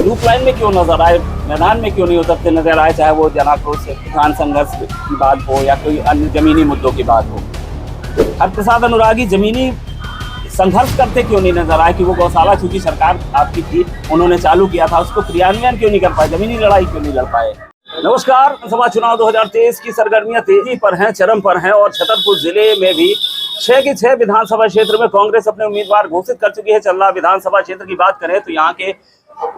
Loop line में क्यों नजर आए, मैदान में क्यों नहीं उतरते नजर आए, चाहे वो जन आक्रोश किसान संघर्ष की बात हो या कोई अन्य जमीनी मुद्दों की बात हो। हरप्रसाद अनुरागी जमीनी संघर्ष करते क्यों नहीं नजर आए कि वो गौशाला चूंकि सरकार आपकी थी, उन्होंने चालू किया था, उसको क्रियान्वयन क्यों नहीं कर पाए, जमीनी लड़ाई क्यों नहीं लड़ पाए। नमस्कार, विधानसभा चुनाव 2023 की सरगर्मियां तेजी पर हैं, चरम पर हैं और छतरपुर जिले में भी 6 की 6 विधानसभा क्षेत्र में कांग्रेस अपने उम्मीदवार घोषित कर चुकी है। चल्ला विधानसभा क्षेत्र की बात करें तो यहाँ के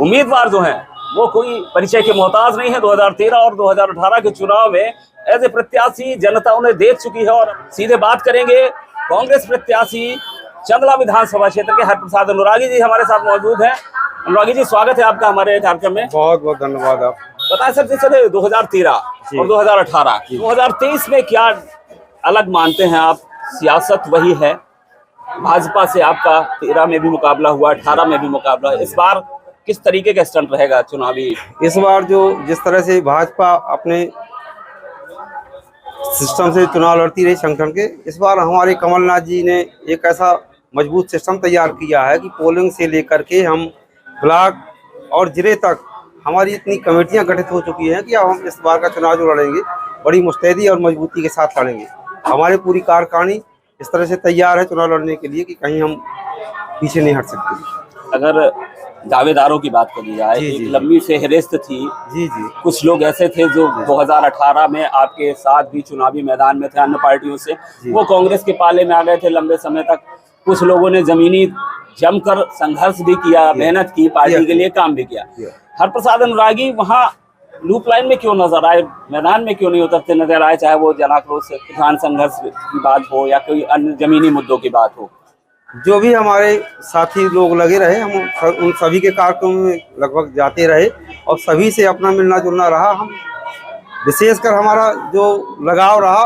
उम्मीदवार जो हैं वो कोई परिचय के मोहताज नहीं है। 2013 और 2018 के चुनाव में एज ए प्रत्याशी जनता उन्हें देख चुकी है। और सीधे बात करेंगे कांग्रेस प्रत्याशी चंदला विधानसभा क्षेत्र के हरप्रसाद अनुरागी जी हमारे साथ मौजूद हैं। अनुरागी जी, स्वागत है आपका हमारे कार्यक्रम में। बहुत बहुत धन्यवाद। आप बताएं सर, जैसे 2013 और 2018 2023 में क्या अलग मानते हैं आप? सियासत वही है, भाजपा से आपका 13 में भी मुकाबला हुआ, 18 में भी मुकाबला, इस बार किस तरीके का स्टंट रहेगा चुनावी? इस बार जो जिस तरह से भाजपा अपने सिस्टम से चुनाव लड़ती रही संगठन के, इस बार हमारे कमलनाथ जी ने एक ऐसा मजबूत सिस्टम तैयार किया है कि पोलिंग से लेकर के हम ब्लॉक और जिले तक हमारी इतनी कमेटियां गठित हो चुकी हैं कि अब हम इस बार का चुनाव जो लड़ेंगे बड़ी मुस्तैदी और मजबूती के साथ लड़ेंगे। हमारी पूरी कार्यकारिणी इस तरह से तैयार है चुनाव लड़ने के लिए कि कहीं हम पीछे नहीं हट सकते। अगर दावेदारों की बात करी जाए, एक लंबी फेहरिस्त थी। जी। कुछ लोग ऐसे थे जो 2018 में आपके साथ भी चुनावी मैदान में थे अन्य पार्टियों से, वो कांग्रेस के पाले में आ गए थे लंबे समय तक। कुछ लोगों ने जमीनी जमकर संघर्ष भी किया, मेहनत की, पार्टी के लिए काम भी किया। हरप्रसाद अनुरागी वहाँ लूप लाइन में क्यों नजर आए, मैदान में क्यों नहीं उतरते नजर आए, चाहे वो जन आक्रोश किसान संघर्ष की बात हो या कोई अन्य जमीनी मुद्दों की बात हो। जो भी हमारे साथी लोग लगे रहे, हम उन सभी के कार्यक्रम में लगभग जाते रहे और सभी से अपना मिलना जुलना रहा। हम विशेषकर हमारा जो लगाव रहा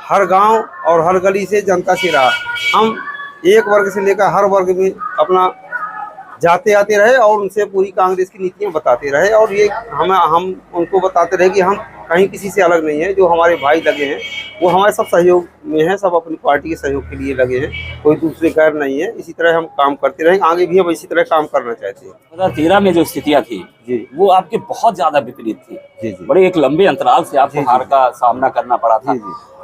हर गांव और हर गली से, जनता से रहा। हम एक वर्ग से लेकर हर वर्ग में अपना जाते आते रहे और उनसे पूरी कांग्रेस की नीतियां बताते रहे और ये हम उनको बताते रहे कि हम कहीं किसी से अलग नहीं है। जो हमारे भाई लगे हैं वो हमारे सब सहयोग में हैं, सब अपनी पार्टी के सहयोग के लिए लगे हैं, कोई दूसरे गैर नहीं है। इसी तरह हम काम करते रहेंगे, आगे भी हम इसी तरह काम करना चाहते हैं। 2013 में जो स्थितियां थी जी, वो आपके बहुत ज्यादा विपरीत थी। जी। बड़े एक लंबे अंतराल से आपको हार का सामना करना पड़ा था।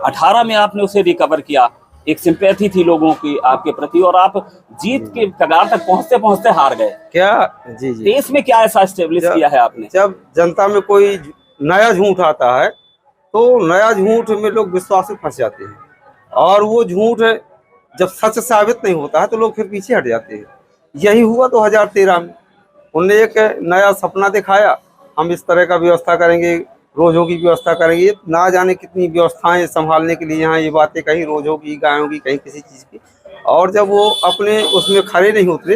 18 में आपने उसे रिकवर किया, एक सिंपैथी थी लोगों की आपके प्रति और आप जीत के कगार तक पहुंचते पहुंचते हार गए। क्या जी। देश में क्या ऐसा एस्टेब्लिश किया है आपने? जब जनता में कोई नया झूठ आता है तो नया झूठ में लोग विश्वास में फंस जाते हैं और वो झूठ जब सच साबित नहीं होता है तो लोग फिर पीछे हट जाते हैं। यही हुआ 2013 में। उन्होंने एक नया सपना दिखाया, हम इस तरह का व्यवस्था करेंगे, रोजों की व्यवस्था करेंगे, ना जाने कितनी व्यवस्थाएं संभालने के लिए यहाँ ये बातें, कहीं रोजों की, गायों की, कहीं किसी चीज़ की। और जब वो अपने उसमें खड़े नहीं उतरे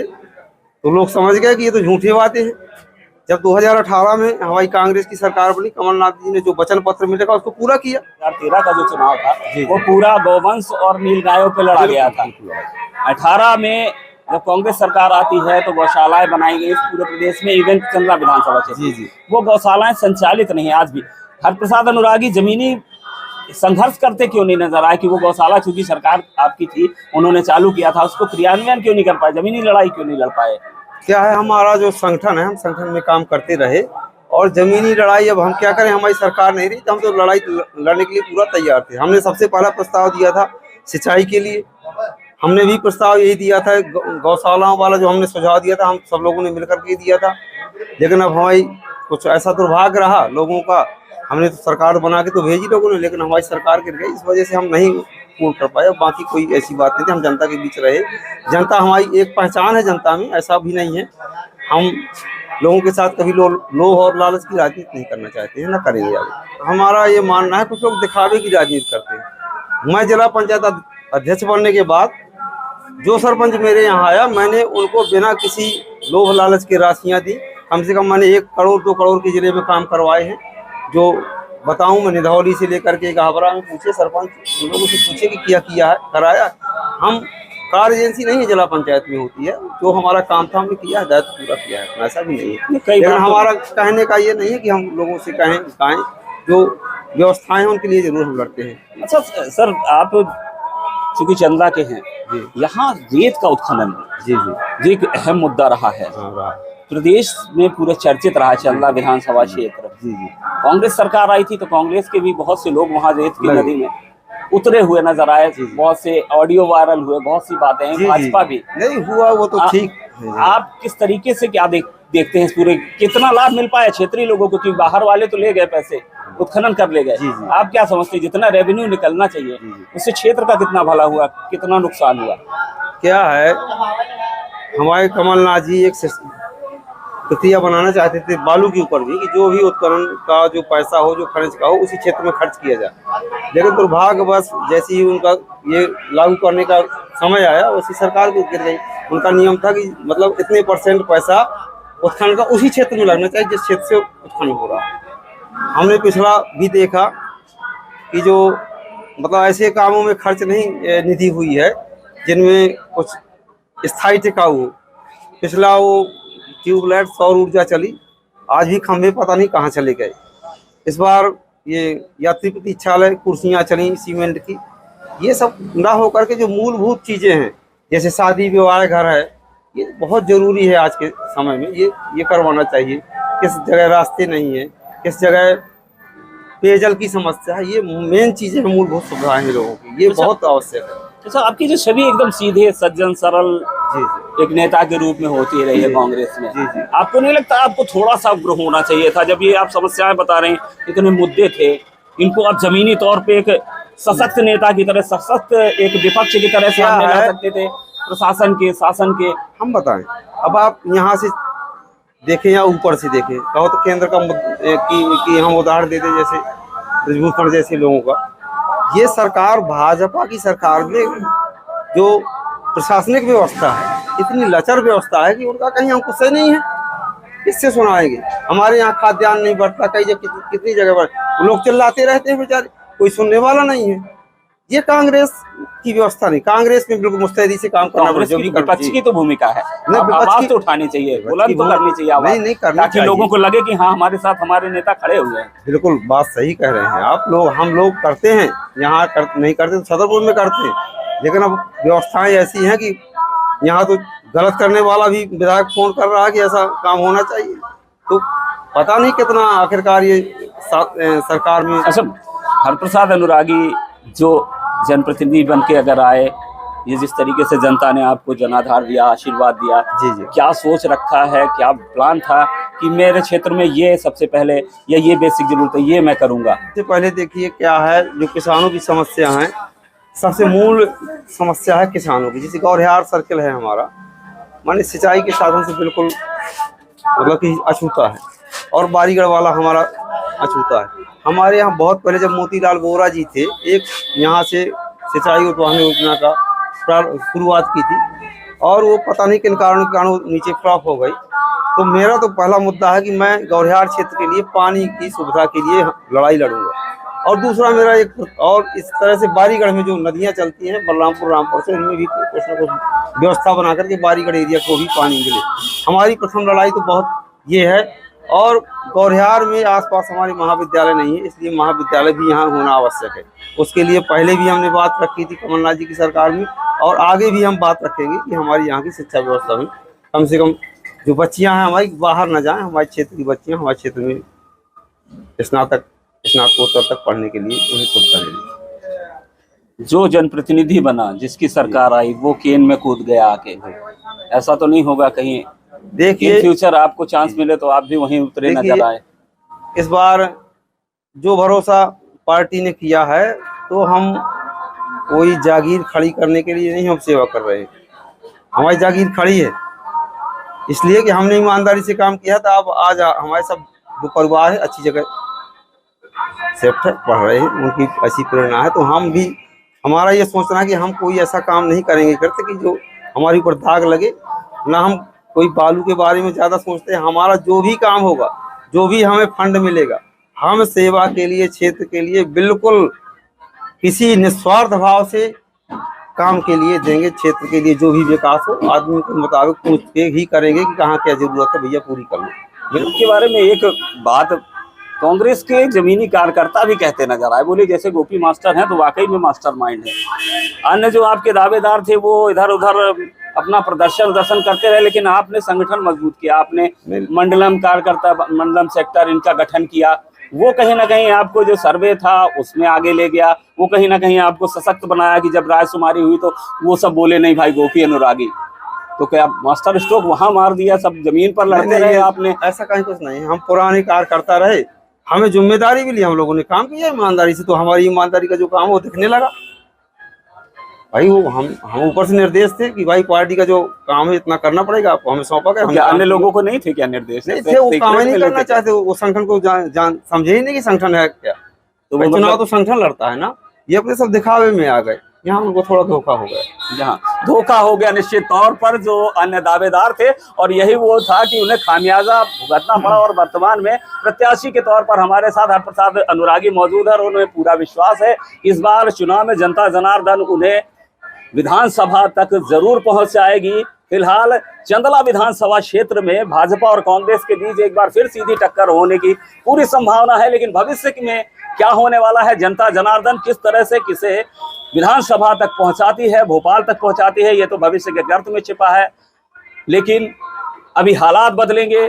तो लोग समझ गए कि ये तो झूठी बातें हैं। जब 2018 में हमारी कांग्रेस की सरकार बनी, कमलनाथ जी ने जो वचन पत्र मिलेगा उसको पूरा किया। 2013 का जो चुनाव था वो पूरा गौवंश और नीलगायों पे लड़ा गया था। 18 में जब कांग्रेस सरकार आती है तो गौशालाएं बनाई गई पूरे प्रदेश में, इवन चंदला विधानसभा क्षेत्र वो गौशालाएं संचालित नहीं है आज भी। हरप्रसाद अनुरागी जमीनी संघर्ष करते क्यों नहीं नजर आए कि वो गौशाला चूंकि सरकार आपकी थी, उन्होंने चालू किया था, उसको क्रियान्वयन क्यों नहीं कर पाए, जमीनी लड़ाई क्यों नहीं लड़ पाए? क्या है, हमारा जो संगठन है, हम संगठन में काम करते रहे और जमीनी लड़ाई अब हम क्या करें, हमारी सरकार नहीं रही तो हम तो लड़ाई लड़ने के लिए पूरा तैयार थे। हमने सबसे पहला प्रस्ताव दिया था सिंचाई के लिए, हमने भी प्रस्ताव यही दिया था, गौशालाओं वाला जो हमने सुझाव दिया था हम सब लोगों ने मिलकर के दिया था। लेकिन अब हमारी कुछ ऐसा दुर्भाग्य रहा लोगों का, हमने तो सरकार बना के तो भेजी लोगों ने, लेकिन हमारी सरकार गिर गई, इस वजह से हम नहीं पूर्ण कर पाए। बाकी कोई ऐसी बात नहीं थी, हम जनता के बीच रहे। जनता हमारी एक पहचान है जनता में, ऐसा भी नहीं है। हम लोगों के साथ कभी लोभ और लालच की राजनीति नहीं करना चाहते हैं, ना करेंगे आगे। हमारा ये मानना है, कुछ लोग दिखावे की राजनीति करते हैं। मैं जिला पंचायत अध्यक्ष बनने के बाद जो सरपंच मेरे यहाँ आया, मैंने उनको बिना किसी लोभ लालच की राशियाँ दी। कम से कम मैंने 1 करोड़ 2 करोड़ के जिले में काम करवाए हैं। जो बताऊं, मैं निधौली से लेकर के घाबरा में पूछे सरपंच, उन लोगों से पूछे कि किया है, कराया। हम कार्य एजेंसी नहीं है, जिला पंचायत में होती है, जो हमारा काम था हमने किया है, दायित्व पूरा किया है, ऐसा भी नहीं है। लेकिन हमारा कहने का ये नहीं है कि हम लोगों से कहें जो व्यवस्थाएं हैं उनके लिए जरूर हम लड़ते हैं। अच्छा सर, आप चूंकि चंदला के हैं, यहाँ रेत का उत्खनन जी एक अहम मुद्दा रहा है। प्रदेश में पूरे चर्चित रहा चंदा विधानसभा क्षेत्र। जी जी कांग्रेस सरकार आई थी तो कांग्रेस के भी बहुत से लोग वहां रेत की नदी में उतरे हुए नजर आए, बहुत से ऑडियो वायरल हुए, बहुत सी बातें हैं। भाजपा भी नहीं हुआ, वो तो ठीक है। आप किस तरीके से क्या देखते हैं इस पूरे, कितना लाभ मिल पाया क्षेत्रीय लोगों को? क्योंकि बाहर वाले तो ले गए पैसे, उत्खनन कर ले गए। आप क्या समझते हैं जितना रेवेन्यू निकलना चाहिए उससे क्षेत्र का कितना भला हुआ, कितना नुकसान हुआ? क्या है, हमारे कमलनाथ जी एक प्रक्रिया बनाना चाहते थे बालू के ऊपर भी, कि जो भी उत्खनन का जो पैसा हो, जो खर्च का हो, उसी क्षेत्र में खर्च किया जाए। लेकिन दुर्भाग्यवश जैसे ही उनका ये लागू करने का समय आया, उसी सरकार को गिर गई। उनका नियम था कि मतलब इतने % पैसा उत्खनन का उसी क्षेत्र में लगना चाहिए जिस क्षेत्र से उत्खनन हो रहा है। हमने पिछला भी देखा कि जो मतलब ऐसे कामों में खर्च नहीं निधि हुई है जिनमें कुछ स्थायी टिकाऊ हो। पिछला वो ट्यूबलाइट सौर ऊर्जा चली, आज भी खंभे पता नहीं कहाँ चले गए। इस बार ये यात्री प्रतीक्षालय कुर्सियाँ चली सीमेंट की, ये सब ना होकर के जो मूलभूत चीज़ें हैं जैसे शादी विवाह घर है, ये बहुत ज़रूरी है आज के समय में। ये करवाना चाहिए। किस जगह रास्ते नहीं है, किस जगह पेयजल की समस्या है, ये मेन चीज़ें हैं, मूलभूत सुविधाएं हैं लोगों की, ये बहुत आवश्यक है। अच्छा, आपकी जो छवि एकदम सीधे सज्जन सरल जी एक नेता के रूप में होती रही है कांग्रेस में, जी। आपको नहीं लगता आपको थोड़ा सा उग्र होना चाहिए था? जब ये आप समस्याएं बता रहे हैं, इतने मुद्दे थे, इनको आप जमीनी तौर पे एक सशक्त नेता की तरह, सशक्त एक विपक्ष की तरह सामने ला सकते थे, प्रशासन के, शासन के। हम बताएं, अब आप यहाँ से देखें या ऊपर से देखें, कहो तो केंद्र का कि हम उदाहरण देते जैसे ब्रजभूषण जैसे लोगों का, ये सरकार भाजपा की सरकार में जो प्रशासनिक व्यवस्था है, इतनी लचर व्यवस्था है कि उनका कहीं अंकुश नहीं है। किससे सुनाएंगे? हमारे यहाँ खाद्यान्न नहीं बढ़ता, कई जगह कितनी जगह बढ़, लोग चिल्लाते रहते हैं बेचारे, कोई सुनने वाला नहीं है। ये कांग्रेस की व्यवस्था नहीं, कांग्रेस में बिल्कुल मुस्तैदी से काम करना जो भी विपक्ष की तो भूमिका है, आवाज तो उठानी चाहिए, बुलंद तो करनी चाहिए आवाज, नहीं करना ताकि लोगों को लगे कि हाँ हमारे साथ हमारे नेता खड़े हुए हैं। बिल्कुल बात सही कह रहे हैं आप लोग। हम लोग करते हैं, यहाँ नहीं करते तो छतरपुर में करते हैं, लेकिन अब व्यवस्थाएं ऐसी हैं कि यहाँ तो गलत करने वाला भी विधायक फोन कर रहा है कि ऐसा काम होना चाहिए। तो पता नहीं कितना आखिरकार ये सरकार में। अच्छा, हरप्रसाद अनुरागी जो जनप्रतिनिधि बन के अगर आए, ये जिस तरीके से जनता ने आपको जनाधार दिया, आशीर्वाद दिया, जी, क्या सोच रखा है, क्या प्लान था कि मेरे क्षेत्र में ये सबसे पहले या ये बेसिक जरूरत है, ये मैं करूंगा? सबसे पहले देखिए क्या है, जो किसानों की समस्या है, सबसे मूल समस्या है किसानों की। जैसे गौरहार सर्किल है हमारा, माने सिंचाई के साधन से बिल्कुल मतलब कि अछूता है, और बारीगढ़ वाला हमारा अछूता है। हमारे यहाँ बहुत पहले जब मोतीलाल वोरा जी थे, एक यहाँ से सिंचाई उत्पादन योजना का शुरुआत की थी, और वो पता नहीं किन कारणों के कारण नीचे फ्लॉप हो गई। तो मेरा तो पहला मुद्दा है कि मैं गौरहार क्षेत्र के लिए पानी की सुविधा के लिए लड़ाई लड़ूंगा। और दूसरा मेरा एक, और इस तरह से बारीगढ़ में जो नदियाँ चलती हैं बलरामपुर रामपुर से, इनमें भी कुछ न कुछ व्यवस्था बना करके बारीगढ़ एरिया को भी पानी मिले। हमारी प्रथम लड़ाई तो बहुत ये है। और गौरहार में आसपास हमारे महाविद्यालय नहीं है, इसलिए महाविद्यालय भी यहाँ होना आवश्यक है। उसके लिए पहले भी हमने बात रखी थी कमलनाथ जी की सरकार में, और आगे भी हम बात रखेंगे कि हमारी यहाँ की शिक्षा व्यवस्था में कम से कम जो बच्चियाँ हैं हमारी बाहर न जाएं, हमारे क्षेत्र की बच्चियाँ हमारे क्षेत्र में स्नातकोत्तर तक पढ़ने के लिए उन्हें सुविधा मिले। जो जनप्रतिनिधि बना, जिसकी सरकार आई, वो केन में कूद गया आके, ऐसा तो नहीं होगा कहीं देखिए फ्यूचर आपको चांस मिले तो आप भी वहीं उतरे नजर आए? इस बार जो भरोसा पार्टी ने किया है, तो हम कोई जागीर खड़ी करने के लिए नहीं हम सेवा कर रहे हैं। हमारी जागीर खड़ी है इसलिए कि हमने ईमानदारी से काम किया था। अब आज हमारे सब जो परिवार है अच्छी जगह सेफ्ट पढ़ रहे हैं, उनकी ऐसी प्रेरणा है। तो हम भी, हमारा ये सोचना है कि हम कोई ऐसा काम नहीं करेंगे करते कि जो हमारे ऊपर दाग लगे। ना हम कोई बालू के बारे में ज़्यादा सोचते हैं। हमारा जो भी काम होगा, जो भी हमें फंड मिलेगा, हम सेवा के लिए, क्षेत्र के लिए बिल्कुल किसी निस्वार्थ भाव से काम के लिए देंगे। क्षेत्र के लिए जो भी विकास हो, आदमी के मुताबिक पूछ के ही करेंगे कि कहाँ क्या जरूरत है, भैया पूरी कर लो। इनके बारे में एक बात कांग्रेस के जमीनी कार्यकर्ता भी कहते नजर आए, बोले जैसे गोपी मास्टर हैं तो वाकई में मास्टरमाइंड है। अन्य जो आपके दावेदार थे वो इधर उधर अपना प्रदर्शन करते रहे, लेकिन आपने संगठन मजबूत किया, आपने मंडलम कार्यकर्ता, मंडलम सेक्टर इनका गठन किया। वो कहीं ना कहीं आपको जो सर्वे था उसमें आगे ले गया, वो कहीं ना कहीं आपको सशक्त बनाया कि जब रायशुमारी हुई तो वो सब बोले नहीं भाई गोपी अनुरागी, तो क्या मास्टर स्ट्रोक वहां मार दिया, सब जमीन पर लड़ते रहे आपने? ऐसा कहीं कुछ नहीं, हम पुराने कार्यकर्ता रहे, हमें जिम्मेदारी भी ली, हम लोगों ने काम किया ईमानदारी से, तो हमारी ईमानदारी का जो काम वो दिखने लगा भाई। वो हम ऊपर से निर्देश थे कि भाई पार्टी का जो काम है इतना करना पड़ेगा आपको, हमें सौंपा गया। क्या अन्य लोगों को नहीं थे क्या निर्देश? नहीं थे, वो काम ही नहीं करना चाहते, वो संगठन को जान समझे ही नहीं कि संगठन है क्या। तो वो चुनाव तो संगठन लड़ता है ना, ये अपने सब दिखावे में आ गए, यहाँ उनको थोड़ा धोखा हो गया। जहाँ धोखा हो गया निश्चित तौर पर, जो अन्य दावेदार थे, और यही वो था कि उन्हें खामियाजा भुगतना पड़ा। और वर्तमान में प्रत्याशी के तौर पर हमारे साथ हरप्रसाद अनुरागी मौजूद है और उन्हें पूरा विश्वास है इस बार चुनाव में जनता जनार्दन उन्हें विधानसभा तक जरूर पहुंचाएगी। फिलहाल चंदला विधानसभा क्षेत्र में भाजपा और कांग्रेस के बीच एक बार फिर सीधी टक्कर होने की पूरी संभावना है, लेकिन भविष्य में क्या होने वाला है, जनता जनार्दन किस तरह से किसे विधानसभा तक पहुंचाती है, भोपाल तक पहुंचाती है, ये तो भविष्य के गर्त में छिपा है। लेकिन अभी हालात बदलेंगे,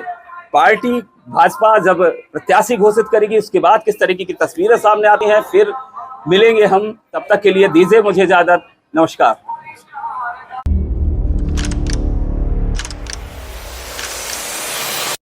पार्टी भाजपा जब प्रत्याशी घोषित करेगी उसके बाद किस तरीके की तस्वीरें सामने आती हैं, फिर मिलेंगे हम। तब तक के लिए दीजिए मुझे इजाजत, नमस्कार।